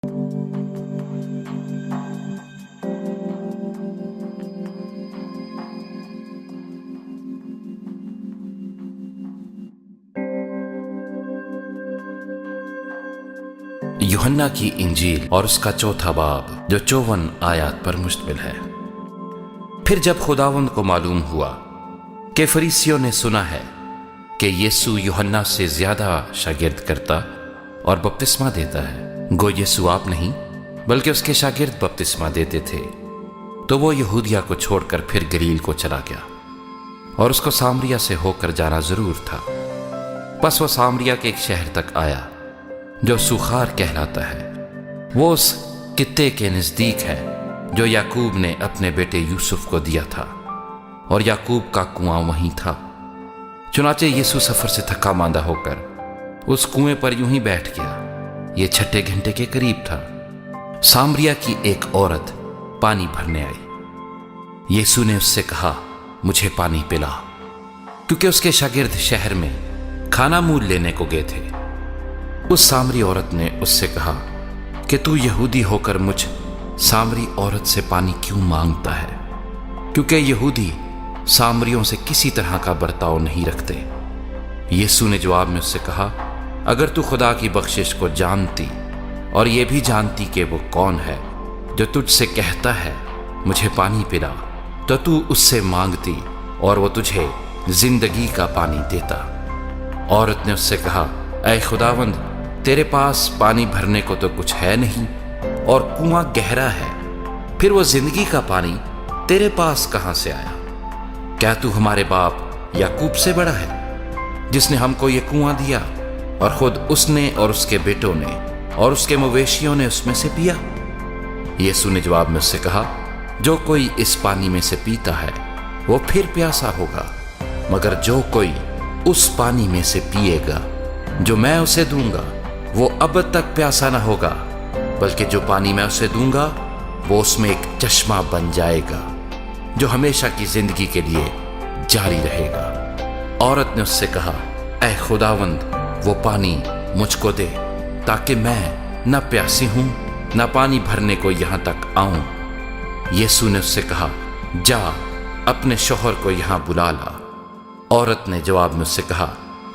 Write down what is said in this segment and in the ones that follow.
यूहन्ना की इंजील और उसका चौथा बाब जो 54 आयत पर मुश्तमिल है। फिर जब खुदावंद को मालूम हुआ कि फरीसियों ने सुना है कि यीशु यूहन्ना से ज्यादा शागिर्द करता और बपतिस्मा देता है, गो यीशु आप नहीं बल्कि उसके शागिर्द बपतिस्मा देते थे, तो वो यहूदिया को छोड़कर फिर गलील को चला गया और उसको सामरिया से होकर जाना जरूर था। बस वो सामरिया के एक शहर तक आया जो सुखार कहलाता है। वो उस कित्ते के नजदीक है जो याकूब ने अपने बेटे यूसुफ को दिया था, और याकूब का कुआं वहीं था। चुनाचे यीशु सफर से थका मांदा होकर उस कुएं पर यूं ही बैठ गया। ये 6 घंटे के करीब था। सामरिया की एक औरत पानी भरने आई। यीशु ने उससे कहा, मुझे पानी पिला, क्योंकि उसके शागिर्द शहर में खाना मूल लेने को गए थे। उस सामरी औरत ने उससे कहा कि तू यहूदी होकर मुझ सामरी औरत से पानी क्यों मांगता है, क्योंकि यहूदी सामरियों से किसी तरह का बर्ताव नहीं रखते। यीशु ने जवाब में उससे कहा, अगर तू खुदा की बख्शिश को जानती और ये भी जानती कि वो कौन है जो तुझसे कहता है मुझे पानी पिला, तो तू उससे मांगती और वो तुझे जिंदगी का पानी देता। औरत ने उससे कहा, ऐ खुदावंद, तेरे पास पानी भरने को तो कुछ है नहीं और कुआं गहरा है, फिर वो जिंदगी का पानी तेरे पास कहां से आया? क्या तू हमारे बाप याकूब से बड़ा है, जिसने हमको ये कुआं दिया और खुद उसने और उसके बेटों ने और उसके मवेशियों ने उसमें से पिया? यीशु ने जवाब में उससे कहा, जो कोई इस पानी में से पीता है वो फिर प्यासा होगा, मगर जो कोई उस पानी में से पिएगा जो मैं उसे दूंगा वो अब तक प्यासा न होगा, बल्कि जो पानी मैं उसे दूंगा वो उसमें एक चश्मा बन जाएगा जो हमेशा की जिंदगी के लिए जारी रहेगा। औरत ने उससे कहा, ऐ खुदावंद, वो पानी मुझको दे, ताकि मैं न प्यासी हूं न पानी भरने को यहां तक आऊं। यीशु ने उससे कहा, जा अपने शौहर को यहां बुला ला। औरत ने जवाब में उससे कहा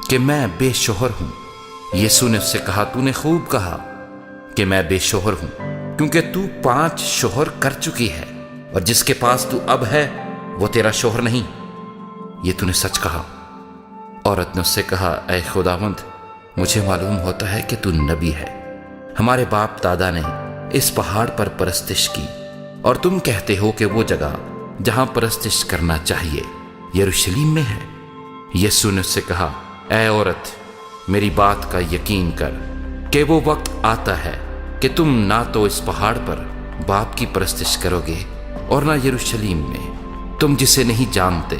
कि मैं बेशोहर हूं। यीशु ने उससे कहा, तूने खूब कहा कि मैं बेशोहर हूं, क्योंकि तू 5 शोहर कर चुकी है और जिसके पास तू अब है वो तेरा शोहर नहीं। ये तूने सच कहा। औरत ने उससे कहा, ऐ खुदावंद, मुझे मालूम होता है कि तू नबी है। हमारे बाप दादा ने इस पहाड़ पर परस्तिश की और तुम कहते हो कि वो जगह जहां परस्तिश करना चाहिए यरूशलेम में है। यीशु ने उससे कहा, ऐ औरत, मेरी बात का यकीन कर कि वो वक्त आता है कि तुम ना तो इस पहाड़ पर बाप की परस्तिश करोगे और ना यरूशलेम में। तुम जिसे नहीं जानते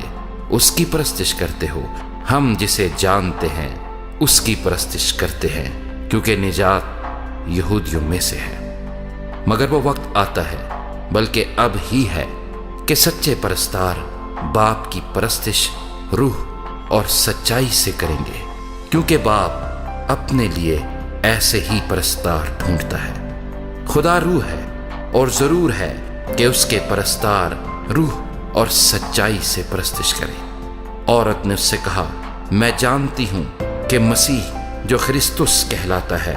उसकी परस्तिश करते हो, हम जिसे जानते हैं उसकी परस्तिश करते हैं, क्योंकि निजात यहूदियों में से है। मगर वो वक्त आता है, बल्कि अब ही है, कि सच्चे परस्तार बाप की परस्तिश रूह और सच्चाई से करेंगे, क्योंकि बाप अपने लिए ऐसे ही परस्तार ढूंढता है। खुदा रूह है और जरूर है कि उसके परस्तार रूह और सच्चाई से परस्तिश करें। औरत ने उससे कहा, मैं जानती हूं कि मसीह जो ख्रिस्तुस कहलाता है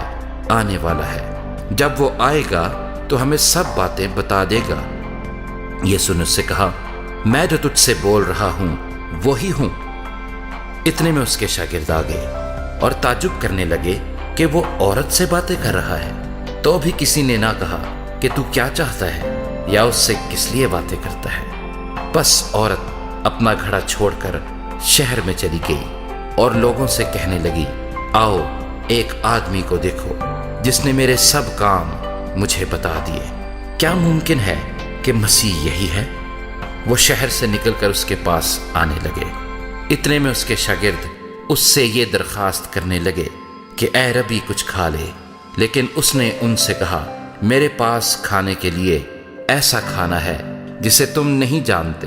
आने वाला है। जब वो आएगा तो हमें सब बातें बता देगा। यीशु ने उससे कहा, मैं जो तुझसे बोल रहा हूं वही हूं। इतने में उसके शागिर्द आ गए और ताजुब करने लगे कि वो औरत से बातें कर रहा है। तो भी किसी ने ना कहा कि तू क्या चाहता है या उससे किस लिए बातें करता है। बस औरत अपना घड़ा छोड़कर शहर में चली गई और लोगों से कहने लगी, आओ एक आदमी को देखो जिसने मेरे सब काम मुझे बता दिए। क्या मुमकिन है कि मसीह यही है? वो शहर से निकलकर उसके पास आने लगे। इतने में उसके शागिर्द उससे ये दरखास्त करने लगे कि ऐ रबी कुछ खा ले, लेकिन उसने उनसे कहा, मेरे पास खाने के लिए ऐसा खाना है जिसे तुम नहीं जानते।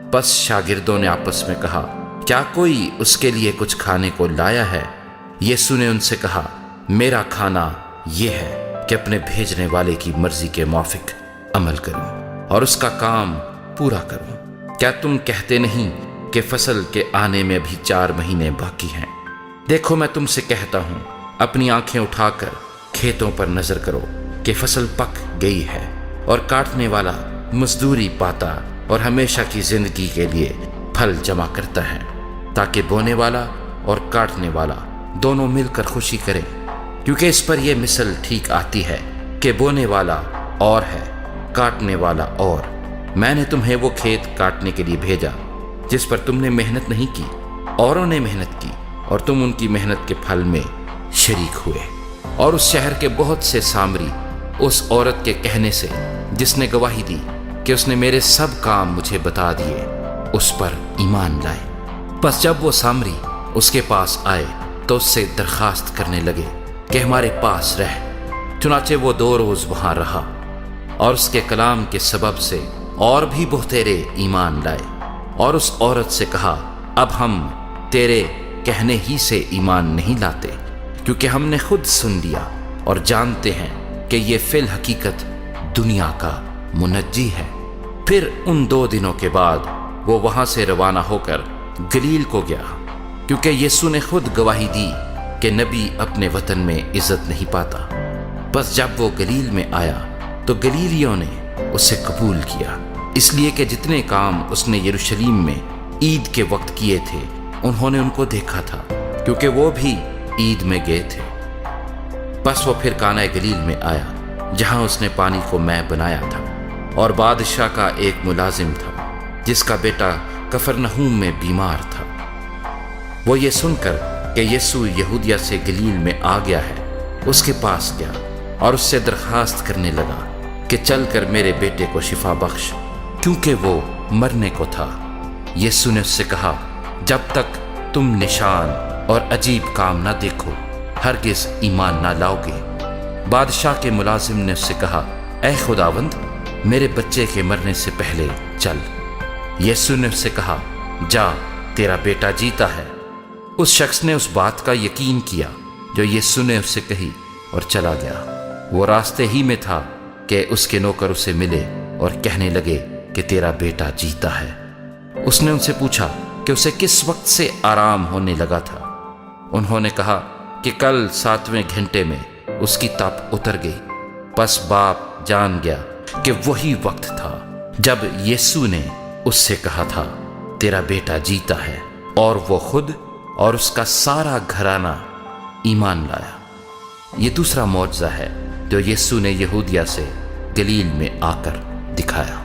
बस शागिर्दों ने आपस में कहा, क्या कोई उसके लिए कुछ खाने को लाया है? यीशु ने उनसे कहा, मेरा खाना ये है کہ اپنے بھیجنے والے کی مرضی کے موافق عمل کروں اور اس کا کام پورا کروں۔ کیا تم کہتے نہیں کہ فصل کے آنے میں ابھی 4 مہینے باقی ہیں؟ دیکھو میں تم سے کہتا ہوں، اپنی آنکھیں اٹھا کر کھیتوں پر نظر کرو کہ فصل پک گئی ہے اور کاٹنے والا مزدوری پاتا اور ہمیشہ کی زندگی کے لیے پھل جمع کرتا ہے، تاکہ بونے والا اور کاٹنے والا دونوں مل کر خوشی کریں۔ کیونکہ اس پر یہ مثل ٹھیک آتی ہے کہ بونے والا اور ہے، کاٹنے والا اور۔ میں نے تمہیں وہ کھیت کاٹنے کے لیے بھیجا جس پر تم نے محنت نہیں کی، اوروں نے محنت کی اور تم ان کی محنت کے پھل میں شریک ہوئے۔ اور اس شہر کے بہت سے سامری اس عورت کے کہنے سے جس نے گواہی دی کہ اس نے میرے سب کام مجھے بتا دیے، اس پر ایمان لائے۔ پس جب وہ سامری اس کے پاس آئے تو اس سے درخواست کرنے لگے کہ ہمارے پاس رہ۔ چنانچہ وہ 2 روز وہاں رہا، اور اس کے کلام کے سبب سے اور بھی بہتیرے ایمان لائے۔ اور اس عورت سے کہا، اب ہم تیرے کہنے ہی سے ایمان نہیں لاتے، کیونکہ ہم نے خود سن لیا اور جانتے ہیں کہ یہ فی الحقیقت دنیا کا منجی ہے۔ پھر ان 2 دنوں کے بعد وہ وہاں سے روانہ ہو کر گلیل کو گیا، کیونکہ یسوع نے خود گواہی دی کہ نبی اپنے وطن میں عزت نہیں پاتا۔ بس جب وہ گلیل میں آیا تو گلیلیوں نے اسے قبول کیا، اس لیے کہ جتنے کام اس نے یروشلم میں عید کے وقت کیے تھے انہوں نے ان کو دیکھا تھا، کیونکہ وہ بھی عید میں گئے تھے۔ بس وہ پھر کانہ گلیل میں آیا جہاں اس نے پانی کو مے بنایا تھا، اور بادشاہ کا ایک ملازم تھا جس کا بیٹا کفرنہوم میں بیمار تھا۔ وہ یہ سن کر کہ یسوع یہودیہ سے گلیل میں آ گیا ہے، اس کے پاس گیا اور اس سے درخواست کرنے لگا کہ چل کر میرے بیٹے کو شفا بخش، کیونکہ وہ مرنے کو تھا۔ یسوع نے اس سے کہا، جب تک تم نشان اور عجیب کام نہ دیکھو ہرگز ایمان نہ لاؤ گے۔ بادشاہ کے ملازم نے اس سے کہا، اے خداوند، میرے بچے کے مرنے سے پہلے چل۔ یسوع نے اس سے کہا، جا، تیرا بیٹا جیتا ہے۔ اس شخص نے اس بات کا یقین کیا جو یسوع نے اس سے کہی اور چلا گیا۔ وہ راستے ہی میں تھا کہ اس کے نوکر اسے ملے اور کہنے لگے کہ تیرا بیٹا جیتا ہے۔ اس نے ان سے پوچھا کہ اسے کس وقت سے آرام ہونے لگا تھا۔ انہوں نے کہا کہ کل 7ویں گھنٹے میں اس کی تپ اتر گئی۔ پس باپ جان گیا کہ وہی وقت تھا جب یسوع نے اس سے کہا تھا، تیرا بیٹا جیتا ہے، اور وہ خود اور اس کا سارا گھرانہ ایمان لایا۔ یہ دوسرا معجزہ ہے جو یسوع نے یہودیہ سے گلیل میں آ کر دکھایا۔